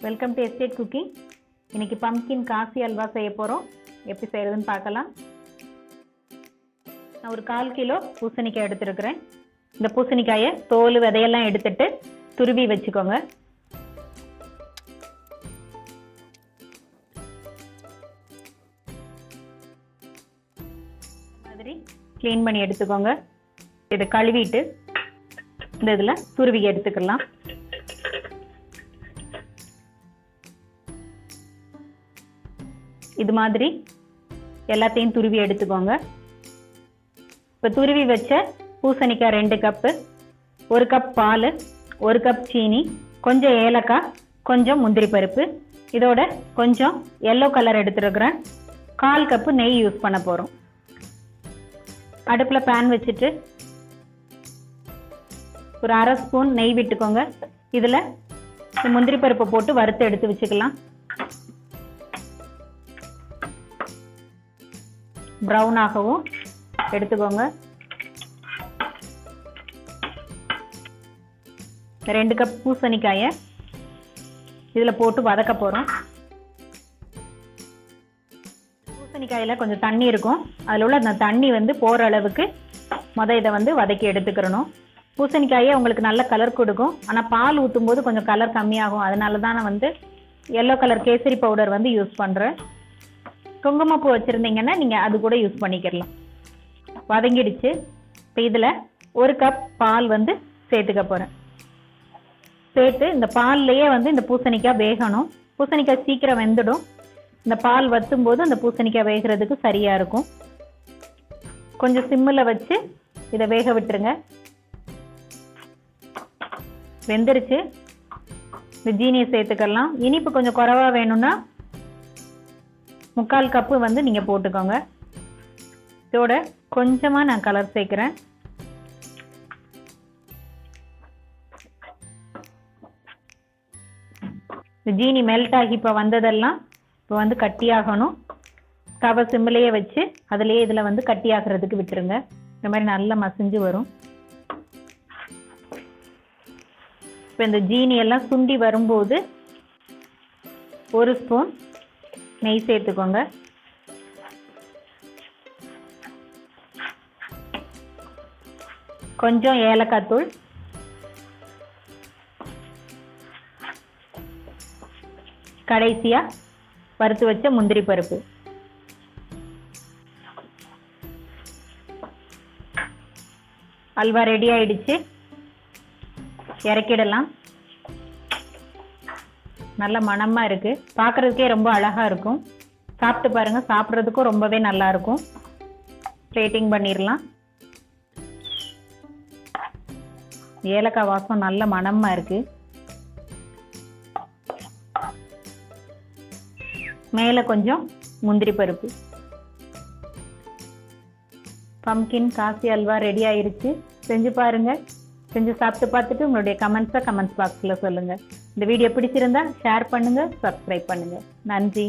Welcome to estate cooking. இன்னைக்கு pumpkin Kashi halwa செய்ய போகிறோம். எப்படி செய்கிறதுன்னு பார்க்கலாம். நான் ஒரு 1/4 கிலோ பூசணிக்காய் எடுத்துருக்கிறேன். இந்த பூசணிக்காயை தோல் விதையெல்லாம் எடுத்துட்டு துருவி வச்சுக்கோங்க. மாதிரி க்ளீன் பண்ணி எடுத்துக்கோங்க. இதை கழுவிட்டு இந்த இதில் துருவி எடுத்துக்கலாம். இது மாதிரி எல்லாத்தையும் துருவி எடுத்துக்கோங்க. இப்போ துருவி வச்ச பூசணிக்காய் 2 கப்பு, 1 கப் பால், 1 கப் சீனி, கொஞ்சம் ஏலக்காய், கொஞ்சம் முந்திரி பருப்பு, இதோட கொஞ்சம் எல்லோ கலர் எடுத்துருக்குறேன். 1/4 கப்பு நெய் யூஸ் பண்ண போகிறோம். அடுப்பில் பேன் வச்சுட்டு ஒரு 1/2 ஸ்பூன் நெய் விட்டுக்கோங்க. இதில் முந்திரி பருப்பை போட்டு வறுத்து எடுத்து வச்சுக்கலாம். ப்ரௌன் ஆகவும் எடுத்துக்கோங்க. 2 கப் பூசணிக்காயை இதில் போட்டு வதக்க போகிறோம். பூசணிக்காயில் கொஞ்சம் தண்ணி இருக்கும். அதில் உள்ள அந்த தண்ணி போகிற அளவுக்கு இதை வதக்கி எடுத்துக்கிறணும். பூசணிக்காயை உங்களுக்கு நல்ல கலர் கொடுக்கும். ஆனால் பால் ஊற்றும் போது கொஞ்சம் கலர் கம்மியாகும். அதனால தான் நான் yellow colour kesari powder use பண்ணுறேன். குங்குமப்பூ வச்சுருந்தீங்கன்னா நீங்கள் அது கூட யூஸ் பண்ணிக்கிறலாம். வதங்கிடுச்சு. இப்போ இதில் 1 கப் பால் சேர்த்துக்க போகிறேன். சேர்த்து இந்த பால்லையே இந்த பூசணிக்காய் வேகணும். பூசணிக்காய் சீக்கிரம் வெந்துடும். இந்த பால் வற்றும் போது அந்த பூசணிக்காய் வேகிறதுக்கு சரியாக இருக்கும். கொஞ்சம் சிம்மில் வச்சு இதை வேக விட்டுருங்க. வெந்துருச்சு. இந்த ஜீனியை சேர்த்துக்கலாம். இனிப்பு கொஞ்சம் குறைவாக வேணும்னா 3/4 கப்பு நீங்கள் போட்டுக்கோங்க. இதோட கொஞ்சமாக நான் கலர் சேர்க்குறேன். ஜீனி மெல்ட் ஆகி இப்போ வந்ததெல்லாம் இப்போ கட்டியாகணும். தவ சிம்மிலேயே வச்சு அதிலேயே இதில் கட்டியாகிறதுக்கு விட்டுருங்க. இந்த மாதிரி நல்லா மசிஞ்சு வரும். இப்போ இந்த ஜீனி எல்லாம் சுண்டி வரும்போது 1 ஸ்பூன் நெய் சேர்த்துக்கோங்க. கொஞ்சம் ஏலக்காய் தூள், கடைசியா வறுத்து வச்ச முந்திரி பருப்பு. அல்வா ரெடி ஆயிடுச்சு. இறக்கிடலாம். நல்ல மணமா இருக்கு. பார்க்கறதுக்கே ரொம்ப அழகா இருக்கும். சாப்பிட்டு பாருங்க. சாப்பிட்றதுக்கும் ரொம்பவே நல்லா இருக்கும். பிளேட்டிங் பண்ணிடலாம். ஏலக்காய் வாசம் நல்ல மணமா இருக்கு. மேலே கொஞ்சம் முந்திரி பருப்பு. பம்ப்கின் காசி அல்வா ரெடி ஆயிருச்சு. செஞ்சு பாருங்க. செஞ்சு சாப்பிட்டு பார்த்துட்டு உங்களுடைய கமெண்ட்ஸ் பாக்ஸில் சொல்லுங்கள். இந்த வீடியோ பிடிச்சிருந்தா ஷேர் பண்ணுங்கள், சப்ஸ்கிரைப் பண்ணுங்கள். நன்றி.